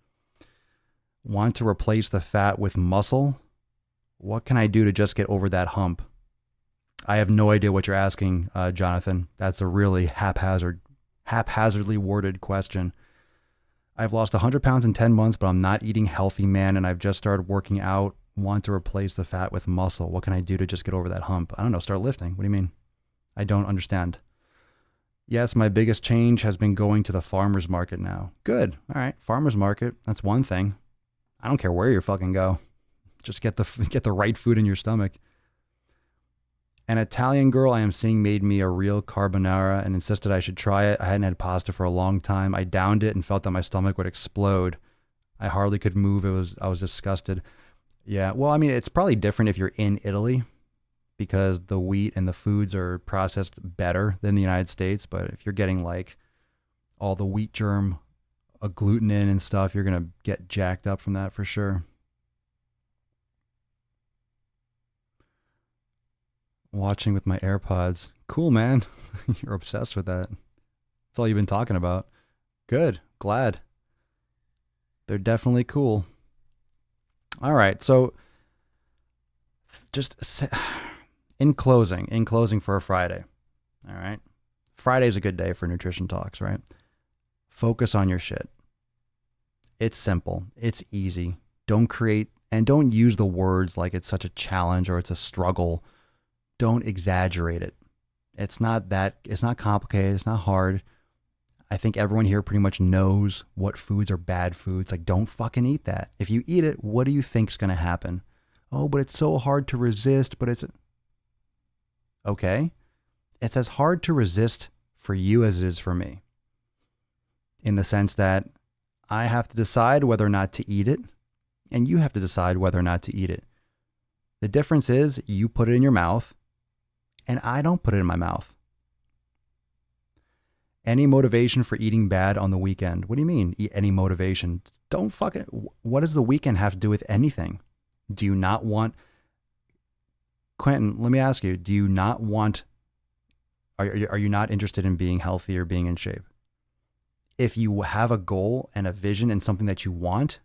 Want to replace the fat with muscle? What can I do to just get over that hump? I have no idea what you're asking, Jonathan. That's a really haphazardly worded question. I've lost 100 pounds in 10 months, but I'm not eating healthy, man. And I've just started working out. Want to replace the fat with muscle. What can I do to just get over that hump? I don't know. Start lifting. What do you mean? I don't understand. Yes, my biggest change has been going to the farmer's market now. Good. All right. Farmer's market. That's one thing. I don't care where you fucking go. Just get the right food in your stomach. An Italian girl I am seeing made me a real carbonara and insisted I should try it. I hadn't had pasta for a long time. I downed it and felt that my stomach would explode. I hardly could move. I was disgusted. Yeah, well, I mean, it's probably different if you're in Italy because the wheat and the foods are processed better than the United States. But if you're getting like all the wheat germ, agglutinin and stuff, you're going to get jacked up from that for sure. Watching with my AirPods. Cool, man. You're obsessed with that. That's all you've been talking about. Good. Glad. They're definitely cool. All right. So just in closing for a Friday. All right. Friday's a good day for nutrition talks, right? Focus on your shit. It's simple. It's easy. Don't use the words like it's such a challenge or it's a struggle. Don't exaggerate it. It's not complicated. It's not hard. I think everyone here pretty much knows what foods are bad foods. Like, don't fucking eat that. If you eat it, what do you think's going to happen? Oh, but it's so hard to resist, but it's okay. It's as hard to resist for you as it is for me. In the sense that I have to decide whether or not to eat it, and you have to decide whether or not to eat it. The difference is you put it in your mouth, and I don't put it in my mouth. Any motivation for eating bad on the weekend? What do you mean, any motivation? What does the weekend have to do with anything? Do you not want, Quentin, let me ask you, do you not want, are you not interested in being healthy or being in shape? If you have a goal and a vision and something that you want,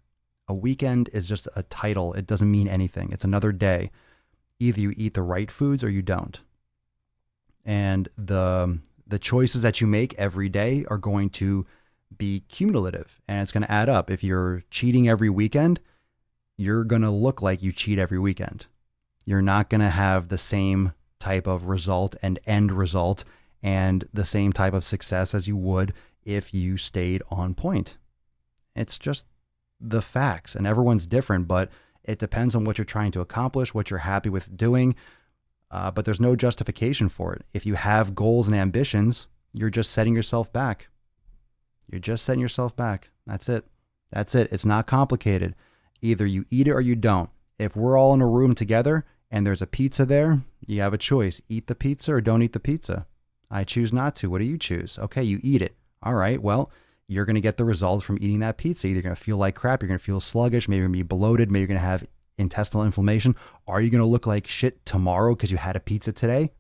a weekend is just a title. It doesn't mean anything. It's another day. Either you eat the right foods or you don't. And the choices that you make every day are going to be cumulative and it's going to add up. If you're cheating every weekend, you're going to look like you cheat every weekend. You're not going to have the same type of result and end result and the same type of success as you would if you stayed on point. It's just the facts, and everyone's different, but it depends on what you're trying to accomplish, what you're happy with doing. But there's no justification for it. If you have goals and ambitions, you're just setting yourself back. You're just setting yourself back. That's it. It's not complicated. Either you eat it or you don't. If we're all in a room together and there's a pizza there, you have a choice. Eat the pizza or don't eat the pizza. I choose not to. What do you choose? Okay, you eat it. All right, well, you're going to get the results from eating that pizza. Either you're going to feel like crap, you're going to feel sluggish, maybe you're going to be bloated, maybe you're going to have intestinal inflammation. Are you going to look like shit tomorrow because you had a pizza today?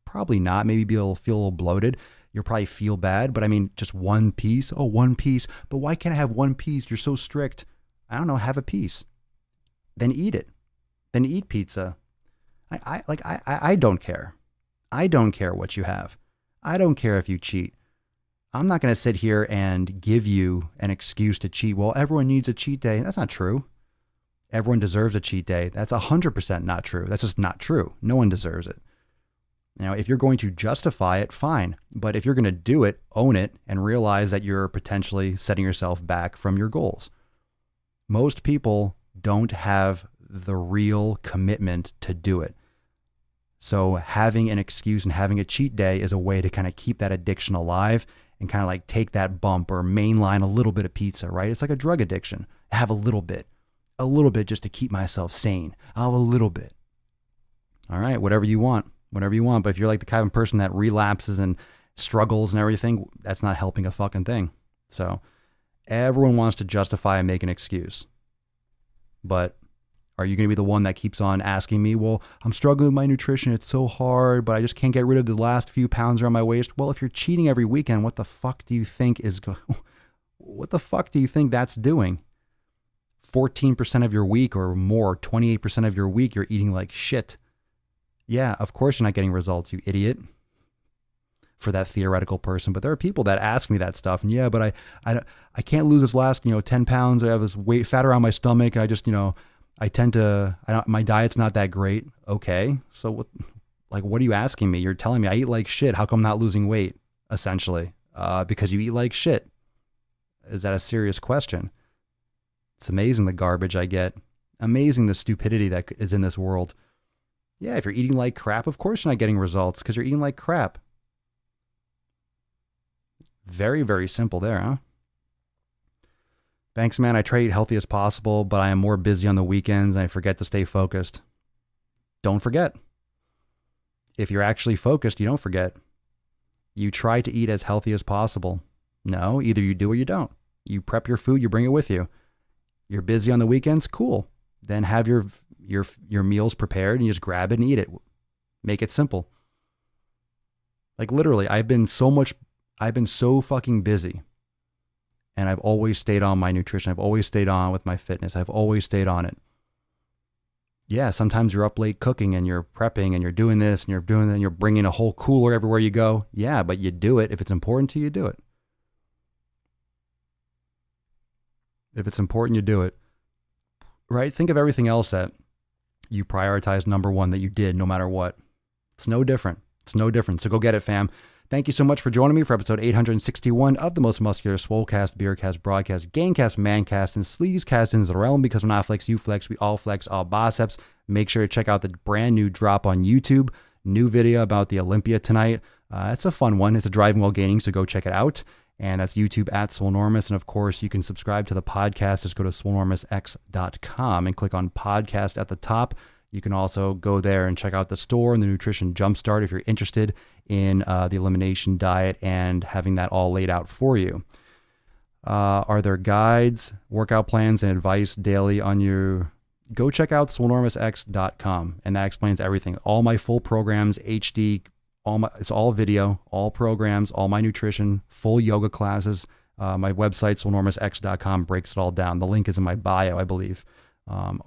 Probably not. Maybe you'll feel a little bloated. You'll probably feel bad, but I mean, just one piece. Oh, one piece. But why can't I have one piece? You're so strict. I don't know. Have a piece. Then eat it. Then eat pizza. I don't care. I don't care what you have. I don't care if you cheat. I'm not going to sit here and give you an excuse to cheat. Well, everyone needs a cheat day. That's not true. Everyone deserves a cheat day. That's 100% not true. That's just not true. No one deserves it. Now, if you're going to justify it, fine. But if you're going to do it, own it, and realize that you're potentially setting yourself back from your goals. Most people don't have the real commitment to do it. So having an excuse and having a cheat day is a way to kind of keep that addiction alive and kind of like take that bump or mainline a little bit of pizza, right? It's like a drug addiction. Have a little bit just to keep myself sane. Oh, a little bit. All right, whatever you want. But if you're like the kind of person that relapses and struggles and everything, that's not helping a fucking thing. So everyone wants to justify and make an excuse. But are you going to be the one that keeps on asking me, well, I'm struggling with my nutrition. It's so hard, but I just can't get rid of the last few pounds around my waist. Well, if you're cheating every weekend, what the fuck do you think that's doing? 14% of your week or more, 28% of your week, you're eating like shit. Yeah, of course you're not getting results, you idiot. For that theoretical person. But there are people that ask me that stuff. And yeah, but I can't lose this last, 10 pounds. I have this fat around my stomach. I just, my diet's not that great. Okay. So what are you asking me? You're telling me I eat like shit. How come I'm not losing weight? Essentially, because you eat like shit. Is that a serious question? It's amazing the garbage I get. Amazing the stupidity that is in this world. Yeah, if you're eating like crap, of course you're not getting results because you're eating like crap. Very, very simple there, huh? Thanks, man. I try to eat healthy as possible, but I am more busy on the weekends and I forget to stay focused. Don't forget. If you're actually focused, you don't forget. You try to eat as healthy as possible. No, either you do or you don't. You prep your food, you bring it with you. You're busy on the weekends, cool. Then have your meals prepared and you just grab it and eat it. Make it simple. Like literally, I've been so fucking busy and I've always stayed on my nutrition. I've always stayed on with my fitness. I've always stayed on it. Yeah, sometimes you're up late cooking and you're prepping and you're doing this and you're doing that and you're bringing a whole cooler everywhere you go. Yeah, but you do it. If it's important to you, do it. If it's important, you do it. Right? Think of everything else that you prioritize number one that you did no matter what. It's no different. So go get it, fam. Thank you so much for joining me for episode 861 of the most muscular Swolecast, Beercast, Broadcast, Gamecast, Mancast, and Sleazecast in the realm. Because when I flex, you flex, we all flex, all biceps. Make sure to check out the brand new drop on YouTube. New video about the Olympia tonight. It's a fun one. It's a driving while gaining, so go check it out. And that's YouTube at Swolenormous. And of course, you can subscribe to the podcast. Just go to swolenormousx.com and click on podcast at the top. You can also go there and check out the store and the Nutrition Jumpstart if you're interested in the elimination diet and having that all laid out for you. Are there guides, workout plans, and advice daily on your... Go check out swolenormousx.com, and that explains everything. All my full programs, HD, it's all video, all programs, all my nutrition, full yoga classes. My website, swolenormousx.com, breaks it all down. The link is in my bio, I believe.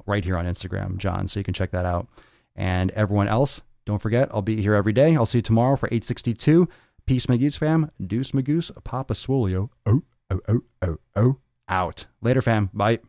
Right here on Instagram, John, so you can check that out. And everyone else, don't forget, I'll be here every day. I'll see you tomorrow for 862. Peace, Magoose fam. Deuce, Magoose. Papa Swolio. Out. Later, fam. Bye.